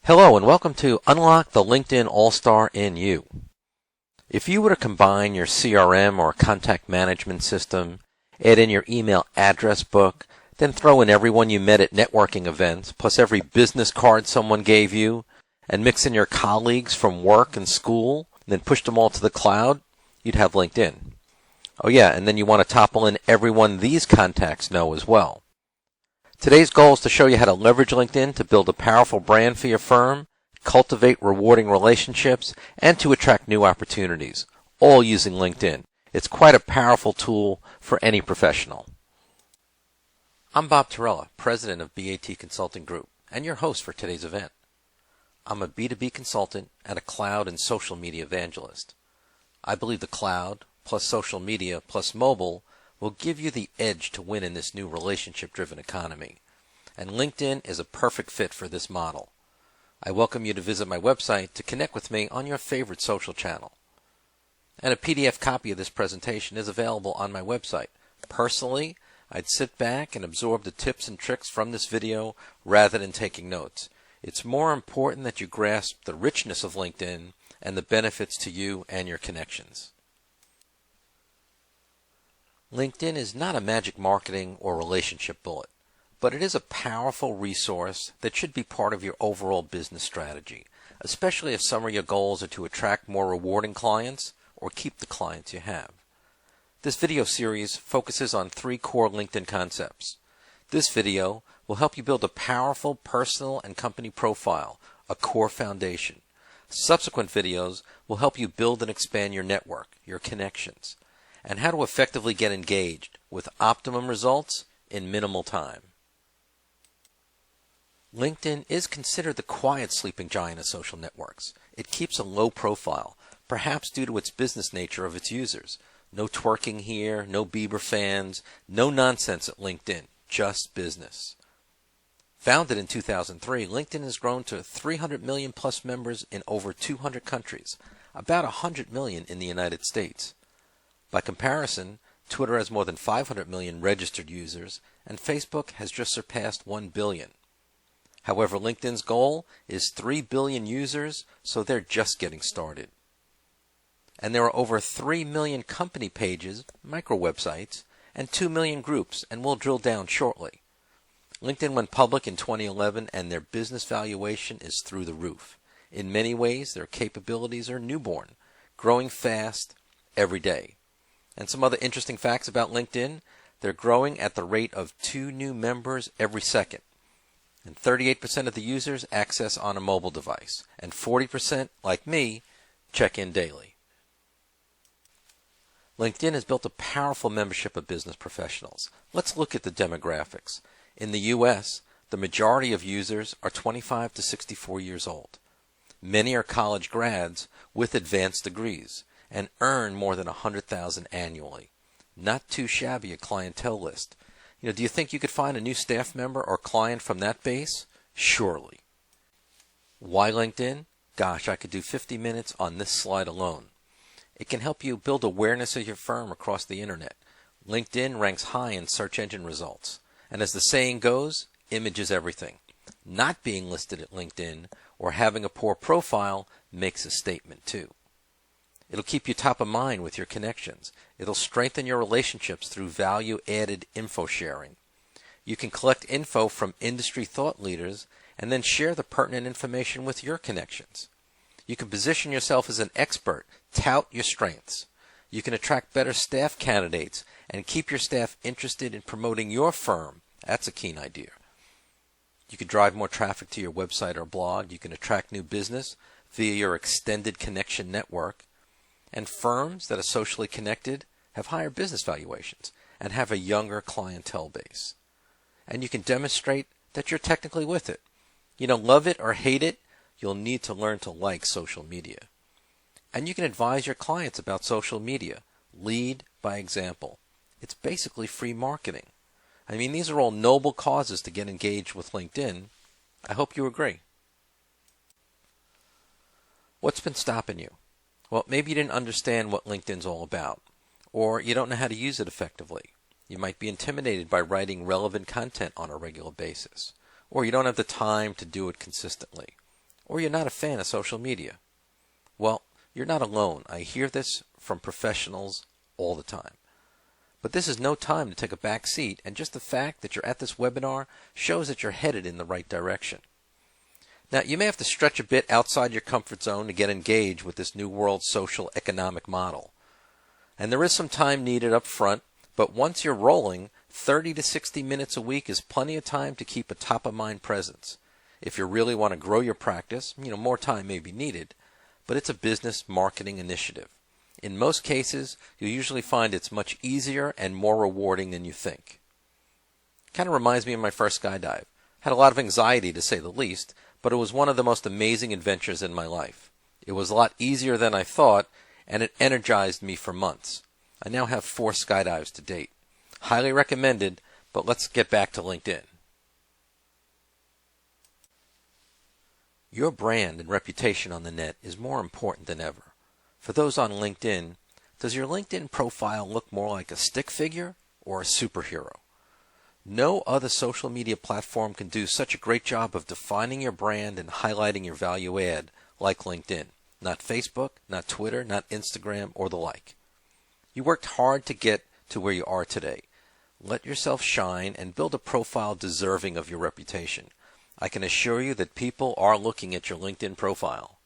Hello and welcome to Unlock the LinkedIn All-Star in You. If you were to combine your CRM or contact management system, add in your email address book, then throw in everyone you met at networking events, plus every business card someone gave you, and mix in your colleagues from work and school, and then push them all to the cloud, you'd have LinkedIn. Oh yeah, and then you want to topple in everyone these contacts know as well. Today's goal is to show you how to leverage LinkedIn to build a powerful brand for your firm, cultivate rewarding relationships, and to attract new opportunities, all using LinkedIn. It's quite a powerful tool for any professional. I'm Bob Torella, president of BAT Consulting Group, and your host for today's event. I'm a B2B consultant and a cloud and social media evangelist. I believe the cloud, plus social media, plus mobile, will give you the edge to win in this new relationship-driven economy. And LinkedIn is a perfect fit for this model. I welcome you to visit my website to connect with me on your favorite social channel. And a PDF copy of this presentation is available on my website. Personally, I'd sit back and absorb the tips and tricks from this video rather than taking notes. It's more important that you grasp the richness of LinkedIn and the benefits to you and your connections. LinkedIn is not a magic marketing or relationship bullet, but it is a powerful resource that should be part of your overall business strategy, especially if some of your goals are to attract more rewarding clients or keep the clients you have. This video series focuses on 3 core LinkedIn concepts. This video will help you build a powerful personal and company profile, a core foundation. Subsequent videos will help you build and expand your network, your connections, and how to effectively get engaged with optimum results in minimal time. LinkedIn is considered the quiet sleeping giant of social networks. It keeps a low profile, perhaps due to its business nature of its users. No twerking here, no Bieber fans, no nonsense at LinkedIn, just business. Founded in 2003, LinkedIn has grown to 300 million plus members in over 200 countries, about 100 million in the United States. By comparison, Twitter has more than 500 million registered users, and Facebook has just surpassed 1 billion. However, LinkedIn's goal is 3 billion users, so they're just getting started. And there are over 3 million company pages, micro websites, and 2 million groups, and we'll drill down shortly. LinkedIn went public in 2011, and their business valuation is through the roof. In many ways, their capabilities are newborn, growing fast every day. And some other interesting facts about LinkedIn: they're growing at the rate of 2 new members every second. And 38% of the users access on a mobile device. And 40%, like me, check in daily. LinkedIn has built a powerful membership of business professionals. Let's look at the demographics. In the U.S., the majority of users are 25 to 64 years old. Many are college grads with advanced degrees and earn more than $100,000 annually. Not too shabby a clientele list. Do you think you could find a new staff member or client from that base? Surely. Why LinkedIn? Gosh, I could do 50 minutes on this slide alone. It can help you build awareness of your firm across the internet. LinkedIn ranks high in search engine results. And as the saying goes, image is everything. Not being listed at LinkedIn or having a poor profile makes a statement too. It'll keep you top of mind with your connections. It'll strengthen your relationships through value-added info sharing. You can collect info from industry thought leaders and then share the pertinent information with your connections. You can position yourself as an expert, tout your strengths. You can attract better staff candidates and keep your staff interested in promoting your firm. That's a keen idea. You can drive more traffic to your website or blog. You can attract new business via your extended connection network. And firms that are socially connected have higher business valuations and have a younger clientele base. And you can demonstrate that you're technically with it. Love it or hate it, you'll need to learn to like social media. And you can advise your clients about social media. Lead by example. It's basically free marketing. These are all noble causes to get engaged with LinkedIn. I hope you agree. What's been stopping you? Well, maybe you didn't understand what LinkedIn's all about, or you don't know how to use it effectively. You might be intimidated by writing relevant content on a regular basis, or you don't have the time to do it consistently, or you're not a fan of social media. Well, you're not alone. I hear this from professionals all the time. But this is no time to take a back seat, and just the fact that you're at this webinar shows that you're headed in the right direction. Now, you may have to stretch a bit outside your comfort zone to get engaged with this new world social economic model. And there is some time needed up front, but once you're rolling, 30 to 60 minutes a week is plenty of time to keep a top-of-mind presence. If you really want to grow your practice, more time may be needed, but it's a business marketing initiative. In most cases, you'll usually find it's much easier and more rewarding than you think. Kind of reminds me of my first skydive. Had a lot of anxiety, to say the least, but it was one of the most amazing adventures in my life. It was a lot easier than I thought, and it energized me for months. I now have 4 skydives to date. Highly recommended, but let's get back to LinkedIn. Your brand and reputation on the net is more important than ever. For those on LinkedIn, does your LinkedIn profile look more like a stick figure or a superhero? No other social media platform can do such a great job of defining your brand and highlighting your value add like LinkedIn. Not Facebook, not Twitter, not Instagram, or the like. You worked hard to get to where you are today. Let yourself shine and build a profile deserving of your reputation. I can assure you that people are looking at your LinkedIn profile.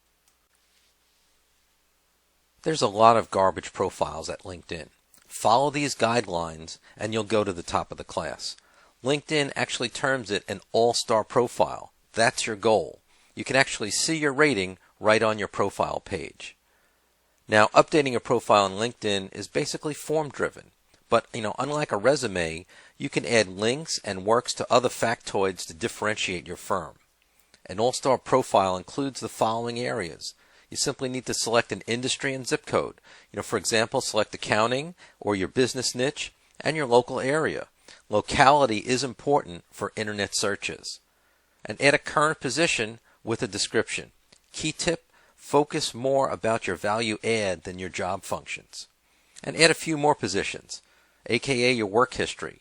There's a lot of garbage profiles at LinkedIn. Follow these guidelines and you'll go to the top of the class. LinkedIn actually terms it an all-star profile. That's your goal. You can actually see your rating right on your profile page. Now, updating your profile on LinkedIn is basically form-driven. But, unlike a resume, you can add links and works to other factoids to differentiate your firm. An all-star profile includes the following areas. You simply need to select an industry and zip code. For example, select accounting or your business niche and your local area. Locality is important for internet searches. And add a current position with a description. Key tip, focus more about your value add than your job functions. And add a few more positions, aka your work history.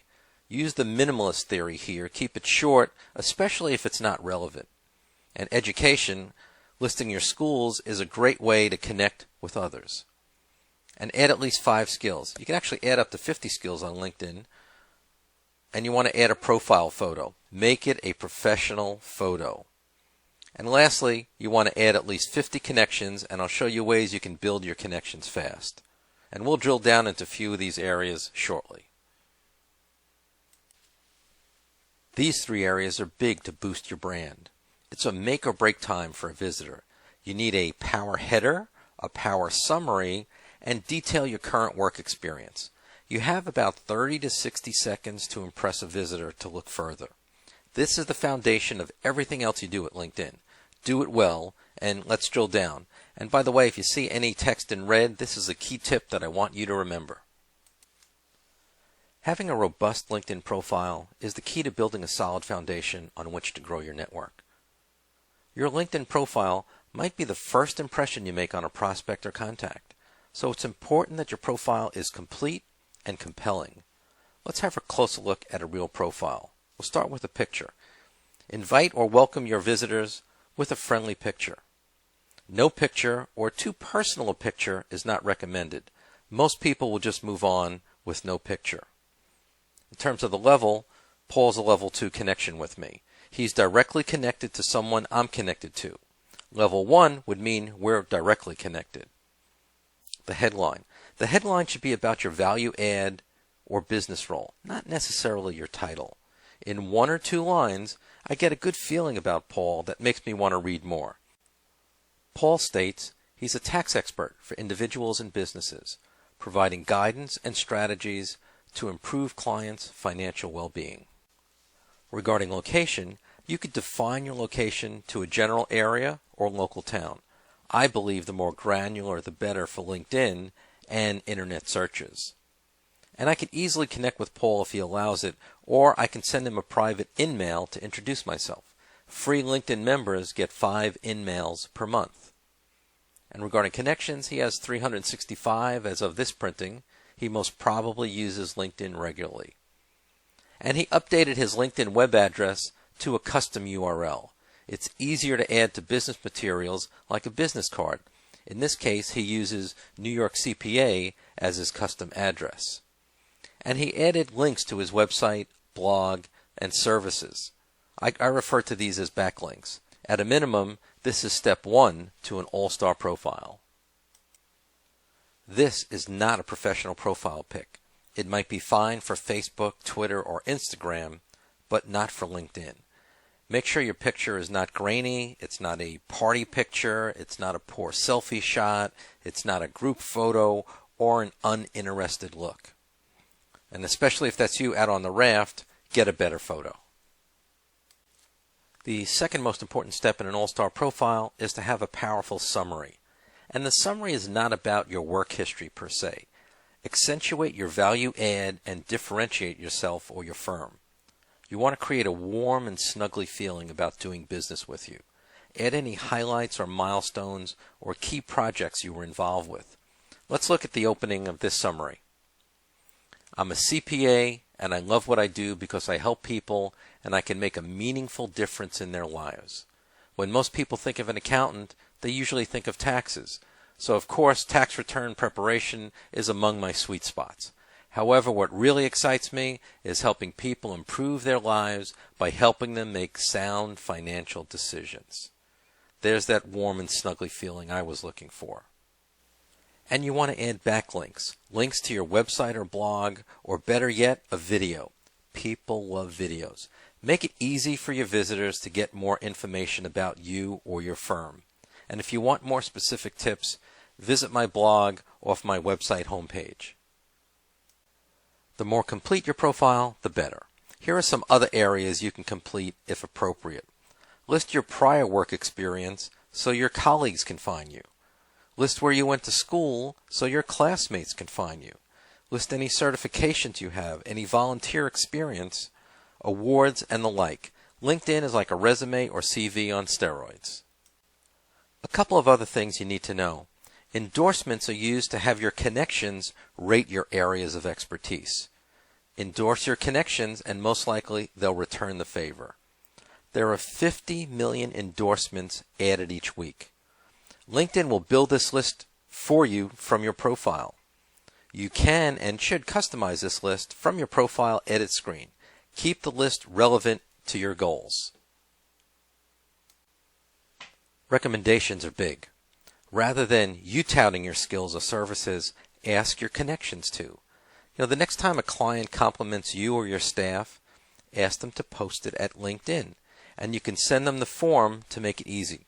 Use the minimalist theory here. Keep it short, especially if it's not relevant. And education, listing your schools is a great way to connect with others. And add at least 5 skills. You can actually add up to 50 skills on LinkedIn. And you want to add a profile photo. Make it a professional photo. And lastly, you want to add at least 50 connections, and I'll show you ways you can build your connections fast. And we'll drill down into a few of these areas shortly. These 3 areas are big to boost your brand. It's a make or break time for a visitor. You need a power header, a power summary, and detail your current work experience. You have about 30 to 60 seconds to impress a visitor to look further. This is the foundation of everything else you do at LinkedIn. Do it well, and let's drill down. And by the way, if you see any text in red, this is a key tip that I want you to remember. Having a robust LinkedIn profile is the key to building a solid foundation on which to grow your network. Your LinkedIn profile might be the first impression you make on a prospect or contact, so it's important that your profile is complete and compelling. Let's have a closer look at a real profile. We'll start with a picture. Invite or welcome your visitors with a friendly picture. No picture or too personal a picture is not recommended. Most people will just move on with no picture. In terms of the level, Paul's a level 2 connection with me. He's directly connected to someone I'm connected to. Level 1 would mean we're directly connected. The headline. The headline should be about your value add or business role, not necessarily your title. In 1 or 2 lines, I get a good feeling about Paul that makes me want to read more. Paul states he's a tax expert for individuals and businesses, providing guidance and strategies to improve clients' financial well-being. Regarding location, you could define your location to a general area or local town. I believe the more granular the better for LinkedIn and internet searches. And I can easily connect with Paul if he allows it, or I can send him a private in-mail to introduce myself. Free LinkedIn members get 5 in-mails per month. And regarding connections, he has 365 as of this printing. He most probably uses LinkedIn regularly. And he updated his LinkedIn web address to a custom URL. It's easier to add to business materials like a business card. In this case, he uses New York CPA as his custom address. And he added links to his website, blog, and services. I refer to these as backlinks. At a minimum, this is step 1 to an all-star profile. This is not a professional profile pic. It might be fine for Facebook, Twitter, or Instagram, but not for LinkedIn. Make sure your picture is not grainy, it's not a party picture, it's not a poor selfie shot, it's not a group photo, or an uninterested look. And especially if that's you out on the raft, get a better photo. The second most important step in an all-star profile is to have a powerful summary. And the summary is not about your work history per se. Accentuate your value add and differentiate yourself or your firm. You want to create a warm and snuggly feeling about doing business with you. Add any highlights or milestones or key projects you were involved with. Let's look at the opening of this summary. I'm a CPA and I love what I do because I help people and I can make a meaningful difference in their lives. When most people think of an accountant, they usually think of taxes. So of course, tax return preparation is among my sweet spots. However, what really excites me is helping people improve their lives by helping them make sound financial decisions. There's that warm and snuggly feeling I was looking for. And you want to add backlinks, links to your website or blog, or better yet, a video. People love videos. Make it easy for your visitors to get more information about you or your firm. And if you want more specific tips, visit my blog off my website homepage. The more complete your profile, the better. Here are some other areas you can complete if appropriate. List your prior work experience so your colleagues can find you. List where you went to school so your classmates can find you. List any certifications you have, any volunteer experience, awards, and the like. LinkedIn is like a resume or CV on steroids. A couple of other things you need to know. Endorsements are used to have your connections rate your areas of expertise. Endorse your connections and most likely they'll return the favor. There are 50 million endorsements added each week. LinkedIn will build this list for you from your profile. You can and should customize this list from your profile edit screen. Keep the list relevant to your goals. Recommendations are big. Rather than you touting your skills or services, ask your connections to. The next time a client compliments you or your staff, ask them to post it at LinkedIn, and you can send them the form to make it easy.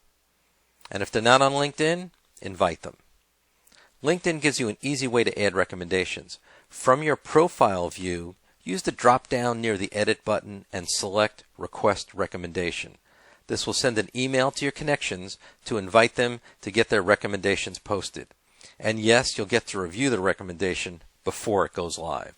And if they're not on LinkedIn, invite them. LinkedIn gives you an easy way to add recommendations. From your profile view, use the drop-down near the Edit button and select Request Recommendation. This will send an email to your connections to invite them to get their recommendations posted. And yes, you'll get to review the recommendation before it goes live.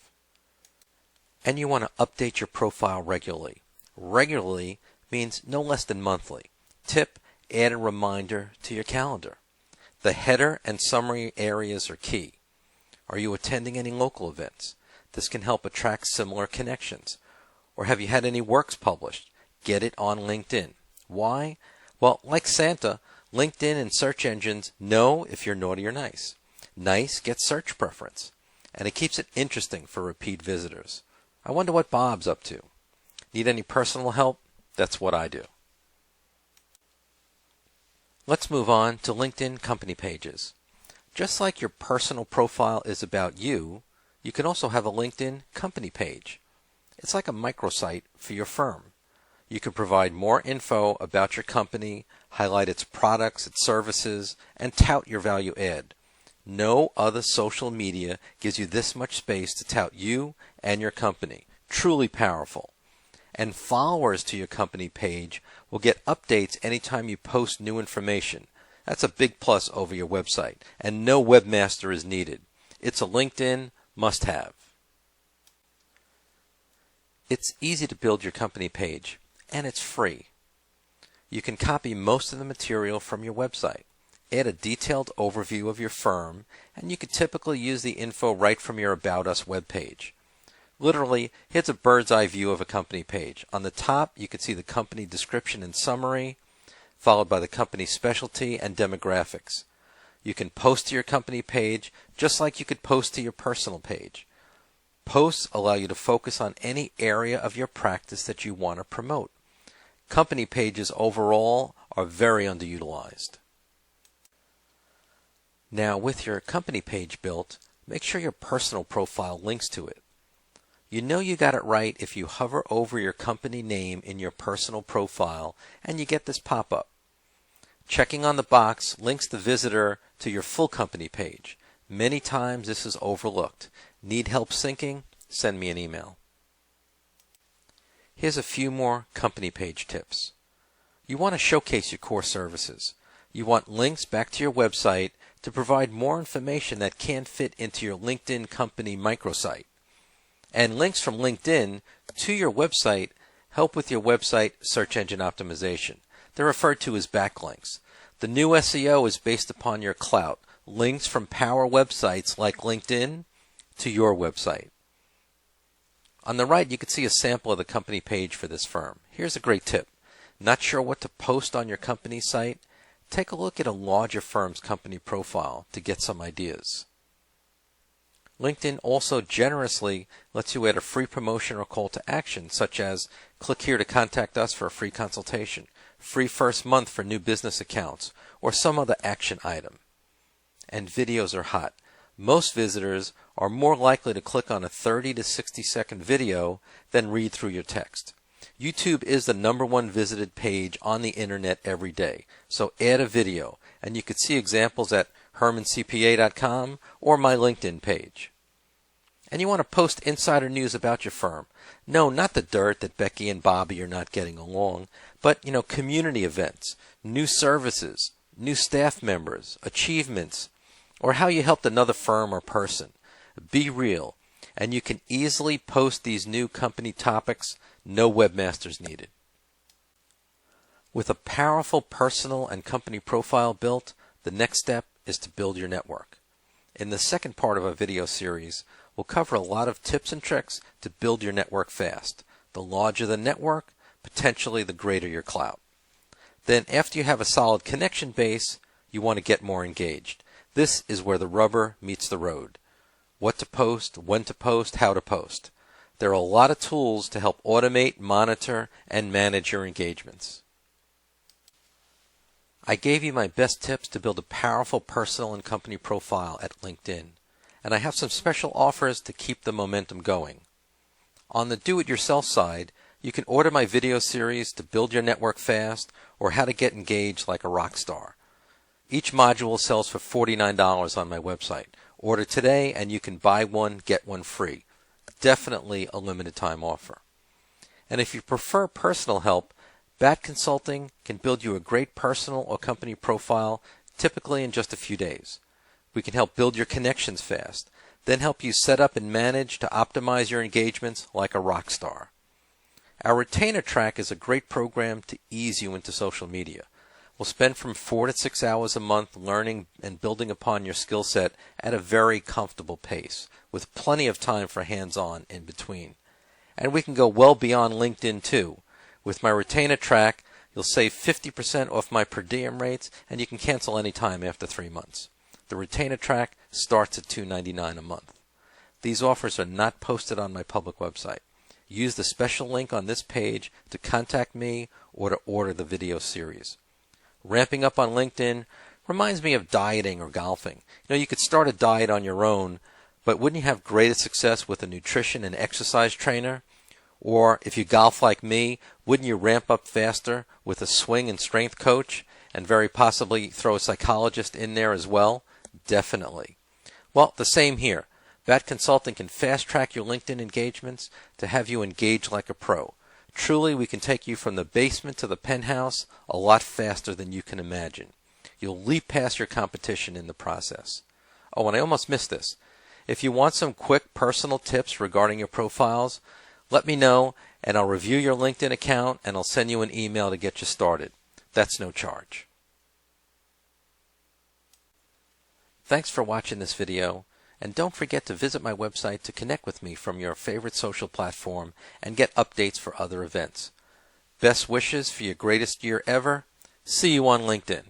And you want to update your profile regularly. Regularly means no less than monthly. Tip, add a reminder to your calendar. The header and summary areas are key. Are you attending any local events? This can help attract similar connections. Or have you had any works published? Get it on LinkedIn. Why? Well, like Santa, LinkedIn and search engines know if you're naughty or nice. Nice gets search preference, and it keeps it interesting for repeat visitors. I wonder what Bob's up to. Need any personal help? That's what I do. Let's move on to LinkedIn company pages. Just like your personal profile is about you, you can also have a LinkedIn company page. It's like a microsite for your firm. You can provide more info about your company, highlight its products, its services, and tout your value add. No other social media gives you this much space to tout you and your company. Truly powerful. And followers to your company page will get updates anytime you post new information. That's a big plus over your website, and no webmaster is needed. It's a LinkedIn must-have. It's easy to build your company page, and it's free. You can copy most of the material from your website. Add a detailed overview of your firm, and you can typically use the info right from your About Us webpage. Literally, here's a bird's eye view of a company page. On the top, you can see the company description and summary. followed by the company specialty and demographics. You can post to your company page just like you could post to your personal page. Posts allow you to focus on any area of your practice that you want to promote. Company pages overall are very underutilized. Now, with your company page built, make sure your personal profile links to it. You know you got it right if you hover over your company name in your personal profile and you get this pop-up. Checking on the box links the visitor to your full company page. Many times this is overlooked. Need help syncing? Send me an email. Here's a few more company page tips. You want to showcase your core services. You want links back to your website to provide more information that can't fit into your LinkedIn company microsite. And links from LinkedIn to your website help with your website search engine optimization. They're referred to as backlinks. The new SEO is based upon your clout. Links from power websites like LinkedIn to your website. On the right, you can see a sample of the company page for this firm. Here's a great tip. Not sure what to post on your company site? Take a look at a larger firm's company profile to get some ideas. LinkedIn also generously lets you add a free promotion or call to action, such as click here to contact us for a free consultation, free first month for new business accounts, or some other action item. And videos are hot. Most visitors are more likely to click on a 30 to 60 second video than read through your text. YouTube is the #1 visited page on the internet every day, so add a video, and you could see examples at hermancpa.com or my LinkedIn page. And you want to post insider news about your firm. No, not the dirt that Becky and Bobby are not getting along, but community events, new services, new staff members, achievements, or how you helped another firm or person. Be real, and you can easily post these new company topics. No webmasters needed. With a powerful personal and company profile built, the next step is to build your network. In the second part of our video series, we'll cover a lot of tips and tricks to build your network fast. The larger the network, potentially the greater your clout. Then after you have a solid connection base, you want to get more engaged. This is where the rubber meets the road. What to post, when to post, how to post. There are a lot of tools to help automate, monitor, and manage your engagements. I gave you my best tips to build a powerful personal and company profile at LinkedIn, and I have some special offers to keep the momentum going. On the do-it-yourself side, you can order my video series to build your network fast or how to get engaged like a rock star. Each module sells for $49 on my website. Order today and you can buy one, get one free. Definitely a limited time offer. And if you prefer personal help, Bat Consulting can build you a great personal or company profile typically in just a few days. We can help build your connections fast, then help you set up and manage to optimize your engagements like a rock star. Our retainer track is a great program to ease you into social media. We'll spend from 4 to 6 hours a month learning and building upon your skill set at a very comfortable pace, with plenty of time for hands-on in between. And we can go well beyond LinkedIn too. With my retainer track, you'll save 50% off my per diem rates, and you can cancel any time after 3 months. The retainer track starts at $2.99 a month. These offers are not posted on my public website. Use the special link on this page to contact me or to order the video series. Ramping up on LinkedIn reminds me of dieting or golfing. You could start a diet on your own, but wouldn't you have greater success with a nutrition and exercise trainer? Or if you golf like me, wouldn't you ramp up faster with a swing and strength coach and very possibly throw a psychologist in there as well? Definitely. Well, the same here. Bat Consulting can fast track your LinkedIn engagements to have you engage like a pro. Truly, we can take you from the basement to the penthouse a lot faster than you can imagine. You'll leap past your competition in the process. Oh, and I almost missed this. If you want some quick personal tips regarding your profiles, let me know and I'll review your LinkedIn account and I'll send you an email to get you started. That's no charge. Thanks for watching this video. And don't forget to visit my website to connect with me from your favorite social platform and get updates for other events. Best wishes for your greatest year ever. See you on LinkedIn.